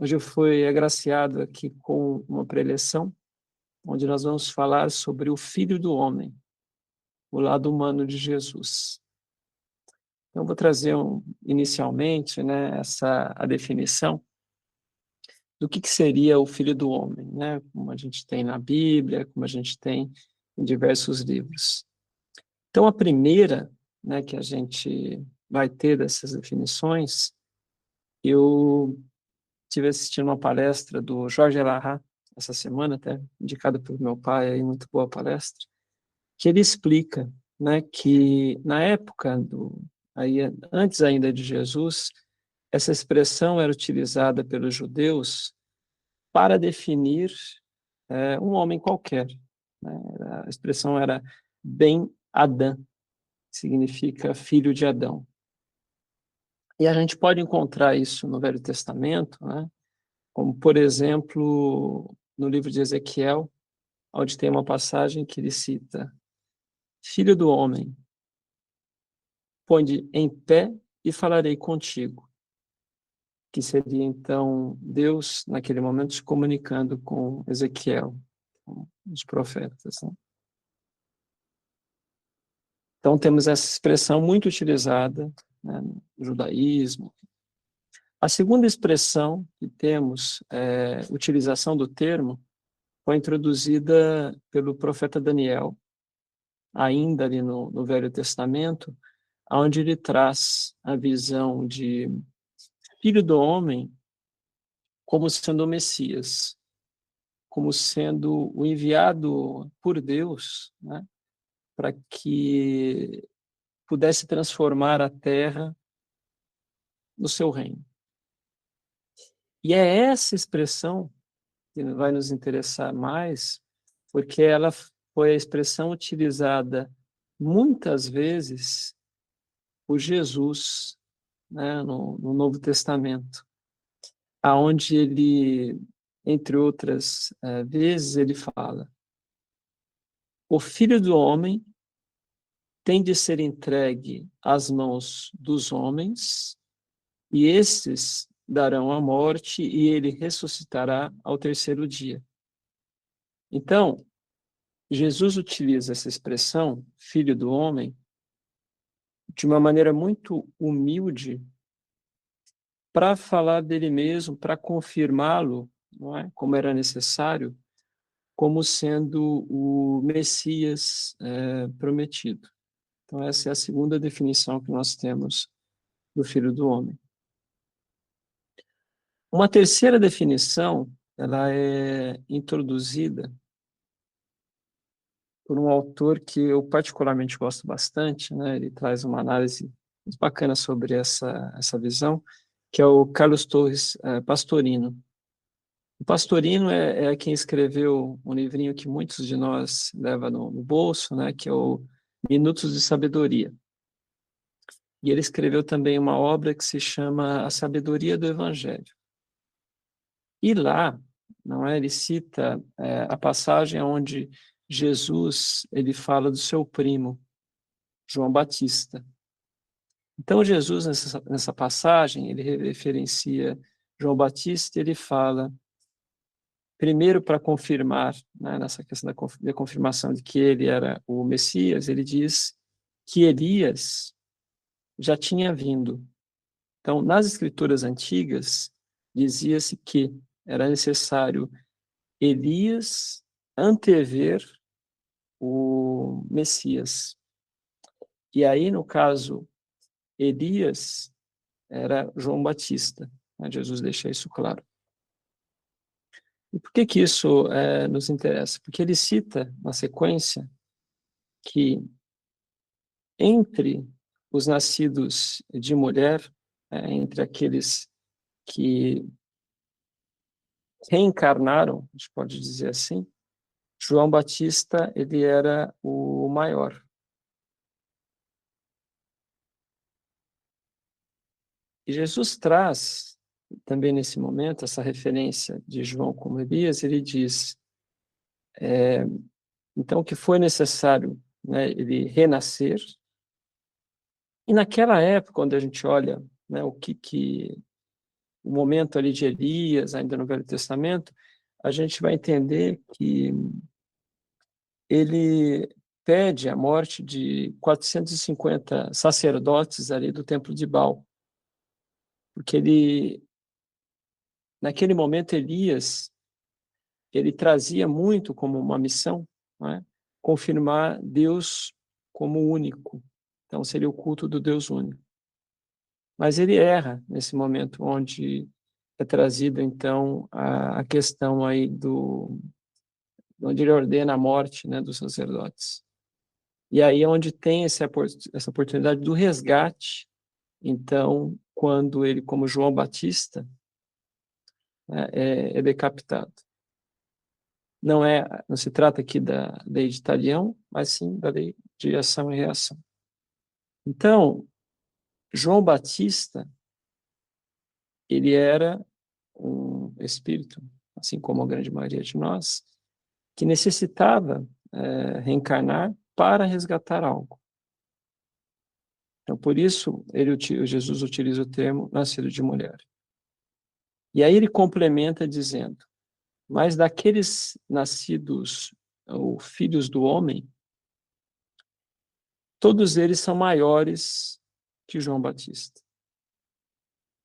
Hoje eu fui agraciado aqui com uma preleção, onde nós vamos falar sobre o Filho do Homem, o lado humano de Jesus. Então, vou trazer inicialmente, né, a definição do que seria o Filho do Homem, né, como a gente tem na Bíblia, como a gente tem em diversos livros. Então, a primeira, né, que a gente vai ter dessas definições, eu estive assistindo uma palestra do Jorge Elahá essa semana, até indicada pelo meu pai, aí, muito boa palestra, que ele explica, né, que na época aí, antes ainda de Jesus, essa expressão era utilizada pelos judeus para definir um homem qualquer. Né? A expressão era Ben Adã, que significa filho de Adão. E a gente pode encontrar isso no Velho Testamento, né? Como, por exemplo, no livro de Ezequiel, onde tem uma passagem que ele cita: Filho do homem, põe-te em pé e falarei contigo. Que seria, então, Deus, naquele momento, se comunicando com Ezequiel, com os profetas. Né? Então, temos essa expressão muito utilizada, né, no judaísmo. A segunda expressão que temos, utilização do termo, foi introduzida pelo profeta Daniel, ainda ali no Velho Testamento, onde ele traz a visão de filho do homem como sendo o Messias, como sendo o enviado por Deus, né, para que pudesse transformar a terra no seu reino. E é essa expressão que vai nos interessar mais, porque ela foi a expressão utilizada muitas vezes por Jesus, né, no Novo Testamento, aonde ele, entre outras vezes, ele fala: o Filho do Homem tem de ser entregue às mãos dos homens, e estes darão a morte, e ele ressuscitará ao terceiro dia. Então, Jesus utiliza essa expressão, Filho do Homem, de uma maneira muito humilde, para falar dele mesmo, para confirmá-lo, não é? Como era necessário, como sendo o Messias prometido. Então, essa é a segunda definição que nós temos do Filho do Homem. Uma terceira definição, ela é introduzida por um autor que eu particularmente gosto bastante, né? Ele traz uma análise muito bacana sobre essa visão, que é o Carlos Torres Pastorino. O Pastorino é quem escreveu um livrinho que muitos de nós leva no bolso, né? Que é o Minutos de Sabedoria. E ele escreveu também uma obra que se chama A Sabedoria do Evangelho. E lá, não é, ele cita a passagem onde Jesus ele fala do seu primo, João Batista. Então, Jesus, nessa passagem, ele referencia João Batista e ele fala, primeiro para confirmar, né, nessa questão da confirmação de que ele era o Messias, ele diz que Elias já tinha vindo. Então, nas escrituras antigas, dizia-se que era necessário Elias antever o Messias. E aí, no caso, Elias era João Batista. Né? Jesus deixa isso claro. E por que isso nos interessa? Porque ele cita, na sequência, que entre os nascidos de mulher, entre aqueles que reencarnaram, a gente pode dizer assim, João Batista, ele era o maior. E Jesus traz, também nesse momento, essa referência de João como Elias, ele diz, então, que foi necessário, né, ele renascer. E naquela época, quando a gente olha, né, o que o momento ali de Elias, ainda no Velho Testamento, a gente vai entender que ele pede a morte de 450 sacerdotes ali do Templo de Baal, porque naquele momento, Elias, ele trazia muito como uma missão, não é? Confirmar Deus como único. Então, seria o culto do Deus único. Mas ele erra nesse momento, onde é trazida, então, a questão aí onde ele ordena a morte, né, dos sacerdotes. E aí é onde tem essa oportunidade do resgate, então, quando ele, como João Batista, né, é decapitado. Não se trata aqui da lei de Talião, mas sim da lei de ação e reação. Então, João Batista, ele era um espírito, assim como a grande maioria de nós, que necessitava reencarnar para resgatar algo. Então, por isso, Jesus utiliza o termo nascido de mulher. E aí ele complementa dizendo, mas daqueles nascidos, ou filhos do homem, todos eles são maiores que João Batista.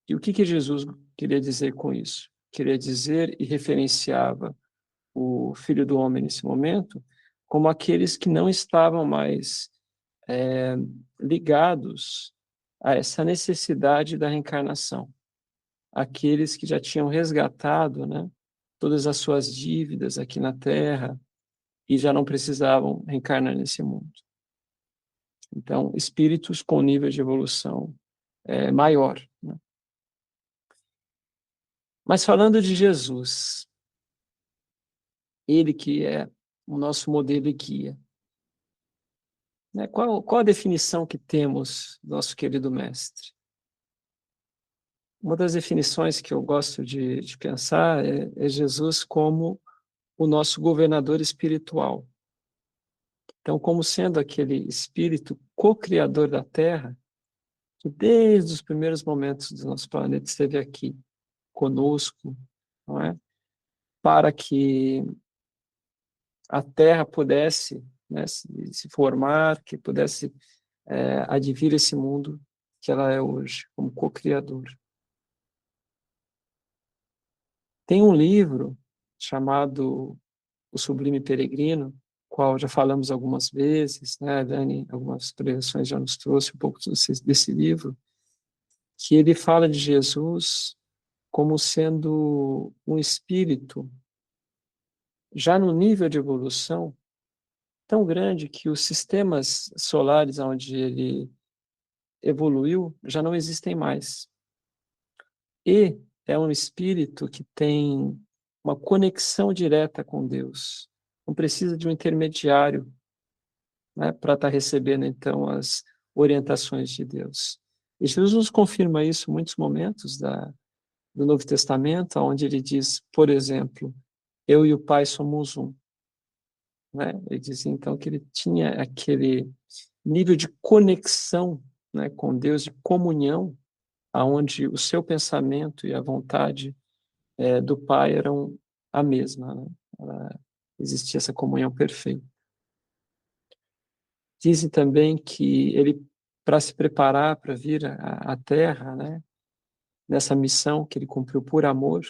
E o que Jesus queria dizer com isso? Queria dizer e referenciava o Filho do Homem nesse momento como aqueles que não estavam mais ligados a essa necessidade da reencarnação. Aqueles que já tinham resgatado, né, todas as suas dívidas aqui na Terra e já não precisavam reencarnar nesse mundo. Então, espíritos com nível de evolução maior, né? Mas falando de Jesus, ele que é o nosso modelo e guia, né? Qual a definição que temos do nosso querido mestre? Uma das definições que eu gosto de pensar é Jesus como o nosso governador espiritual. Então, como sendo aquele espírito co-criador da Terra, que desde os primeiros momentos do nosso planeta esteve aqui conosco, não é? Para que a Terra pudesse, né, se formar, que pudesse advir esse mundo que ela é hoje, como co-criador. Tem um livro chamado O Sublime Peregrino, qual já falamos algumas vezes, né? A Dani, algumas pregações já nos trouxe um pouco desse livro, que ele fala de Jesus como sendo um espírito já no nível de evolução tão grande que os sistemas solares onde ele evoluiu já não existem mais. E é um espírito que tem uma conexão direta com Deus. Não precisa de um intermediário, né, para estar recebendo, então, as orientações de Deus. E Jesus nos confirma isso em muitos momentos do Novo Testamento, onde ele diz, por exemplo, eu e o Pai somos um. Né? Ele diz, então, que ele tinha aquele nível de conexão, né, com Deus, de comunhão, aonde o seu pensamento e a vontade do Pai eram a mesma, né? Existia essa comunhão perfeita. Dizem também que ele, para se preparar para vir à Terra, né, nessa missão que ele cumpriu por amor,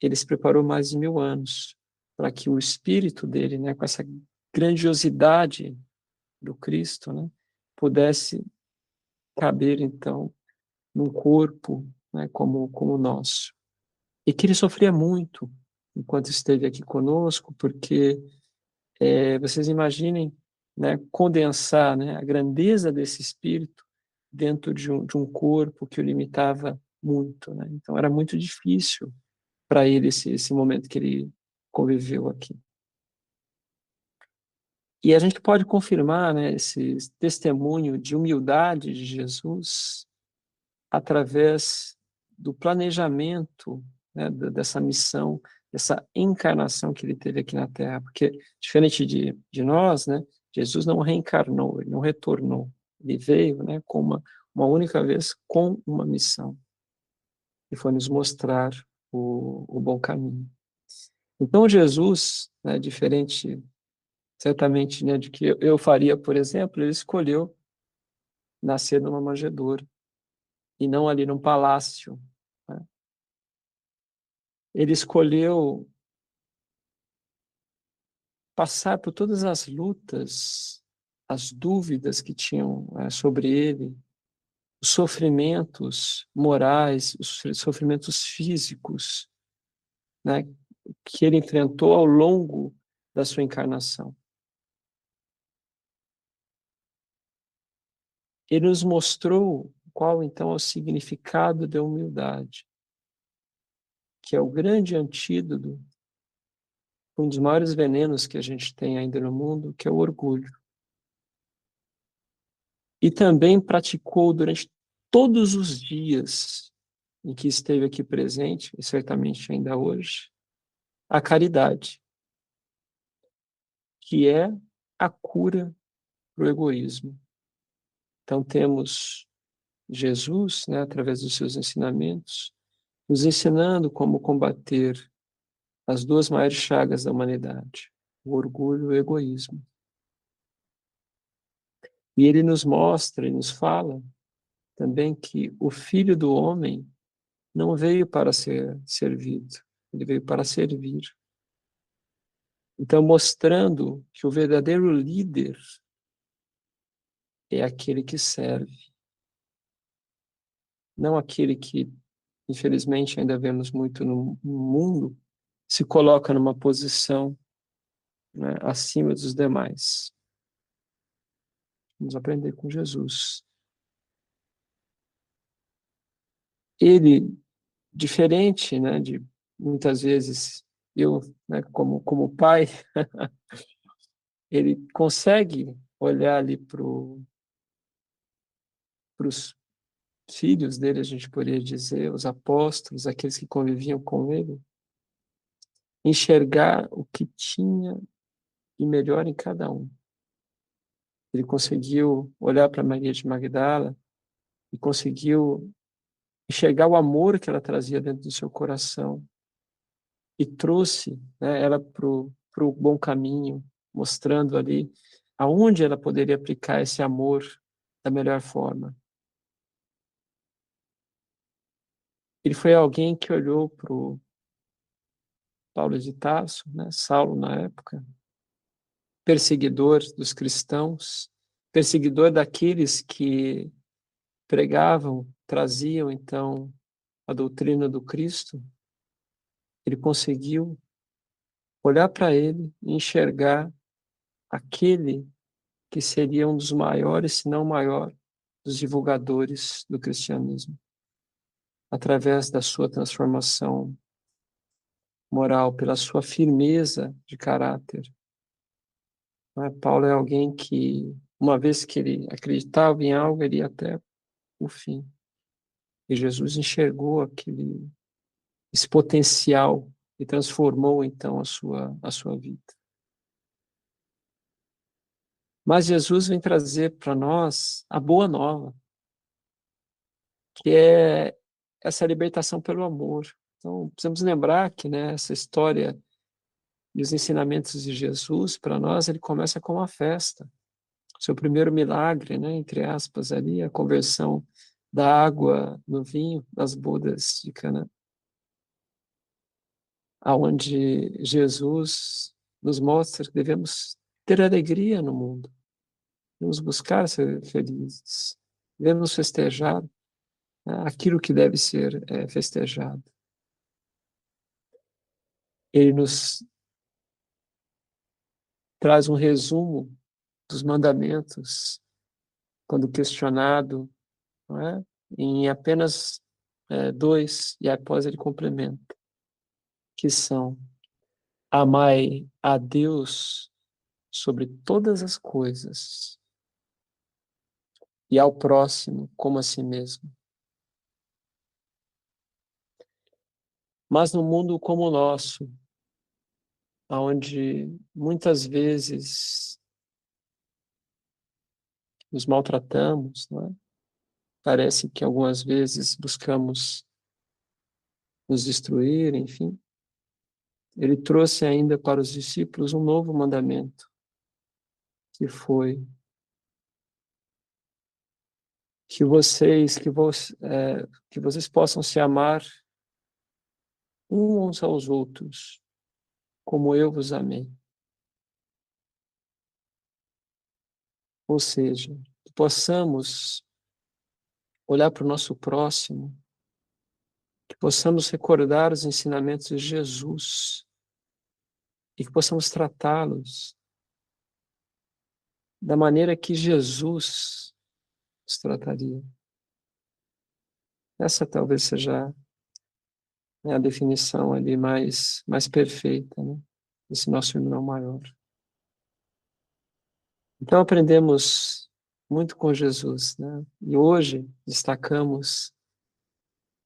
ele se preparou mais de 1000 anos para que o espírito dele, né, com essa grandiosidade do Cristo, né, pudesse caber, então, num corpo, né, como o nosso. E que ele sofria muito enquanto esteve aqui conosco, porque vocês imaginem, né, condensar, né, a grandeza desse espírito dentro de um corpo que o limitava muito, né? Então era muito difícil para ele esse momento que ele conviveu aqui. E a gente pode confirmar, né, esse testemunho de humildade de Jesus através do planejamento, né, dessa missão, dessa encarnação que ele teve aqui na Terra, porque diferente de nós, né, Jesus não reencarnou, ele não retornou, ele veio, né, com uma única vez com uma missão. e foi nos mostrar o bom caminho. Então, Jesus, né, diferente, certamente, né, de que eu faria, por exemplo, ele escolheu nascer numa manjedoura e não ali num palácio, né? Ele escolheu passar por todas as lutas, as dúvidas que tinham sobre ele, os sofrimentos morais, os sofrimentos físicos, né, que ele enfrentou ao longo da sua encarnação. Ele nos mostrou qual, então, é o significado da humildade, que é o grande antídoto, um dos maiores venenos que a gente tem ainda no mundo, que é o orgulho. E também praticou durante todos os dias em que esteve aqui presente, e certamente ainda hoje, a caridade, que é a cura para o egoísmo. Então temos Jesus, né, através dos seus ensinamentos, nos ensinando como combater as duas maiores chagas da humanidade, o orgulho e o egoísmo. E ele nos mostra e nos fala também que o Filho do Homem não veio para ser servido, ele veio para servir. Então, mostrando que o verdadeiro líder é aquele que serve, não aquele que, infelizmente, ainda vemos muito no mundo, se coloca numa posição, né, acima dos demais. Vamos aprender com Jesus. Ele, diferente, né, de muitas vezes eu, né, como pai, ele consegue olhar ali para os filhos dele, a gente poderia dizer, os apóstolos, aqueles que conviviam com ele, enxergar o que tinha de melhor em cada um. Ele conseguiu olhar para Maria de Magdala e conseguiu enxergar o amor que ela trazia dentro do seu coração e trouxe, né, ela para o bom caminho, mostrando ali aonde ela poderia aplicar esse amor da melhor forma. Ele foi alguém que olhou para o Paulo de Tarso, né, Saulo na época, perseguidor dos cristãos, perseguidor daqueles que pregavam, traziam então a doutrina do Cristo. Ele conseguiu olhar para ele e enxergar aquele que seria um dos maiores, se não o maior, dos divulgadores do cristianismo, através da sua transformação moral, pela sua firmeza de caráter. Paulo é alguém que, uma vez que ele acreditava em algo, ele ia até o fim. E Jesus enxergou esse potencial e transformou, então, a sua vida. Mas Jesus vem trazer para nós a boa nova, que é essa libertação pelo amor. Então, precisamos lembrar que, né, essa história e os ensinamentos de Jesus, para nós, ele começa com uma festa. Seu primeiro milagre, né, entre aspas, ali, a conversão da água no vinho, das bodas de Canaã, aonde Jesus nos mostra que devemos ter alegria no mundo, devemos buscar ser felizes, devemos festejar, né, aquilo que deve ser festejado. Ele nos traz um resumo dos mandamentos, quando questionado, não é? Em apenas dois, e após ele complementa, que são: amai a Deus sobre todas as coisas e ao próximo como a si mesmo. Mas no mundo como o nosso, onde muitas vezes nos maltratamos, não é? Parece que algumas vezes buscamos nos destruir, enfim, ele trouxe ainda para os discípulos um novo mandamento, que foi que vocês possam se amar uns aos outros, como eu vos amei. Ou seja, que possamos olhar para o nosso próximo, que possamos recordar os ensinamentos de Jesus e que possamos tratá-los da maneira que Jesus os trataria. Essa talvez seja, né, a definição ali mais perfeita, né, desse nosso irmão maior. Então aprendemos muito com Jesus, né? E hoje destacamos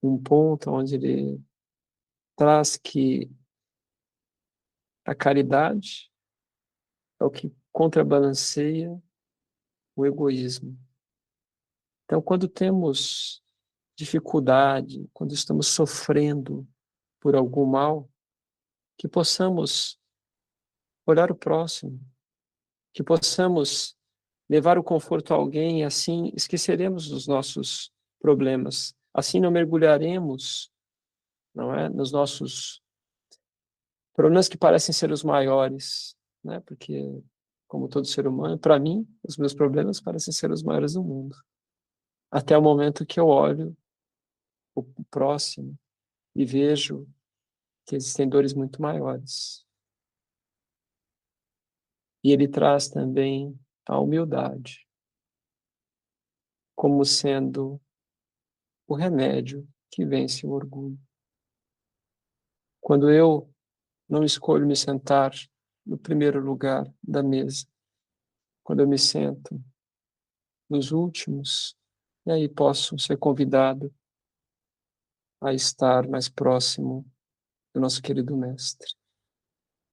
um ponto onde ele traz que a caridade é o que contrabalanceia o egoísmo. Então, quando temos dificuldade, quando estamos sofrendo por algum mal, que possamos olhar o próximo, que possamos levar o conforto a alguém, e assim esqueceremos dos nossos problemas. Assim não mergulharemos, não é, nos nossos problemas que parecem ser os maiores, né? Porque, como todo ser humano, para mim, os meus problemas parecem ser os maiores do mundo. Até o momento que eu olho o próximo e vejo que existem dores muito maiores. E ele traz também a humildade como sendo o remédio que vence o orgulho. Quando eu não escolho me sentar no primeiro lugar da mesa, quando eu me sento nos últimos, e aí posso ser convidado a estar mais próximo do nosso querido Mestre.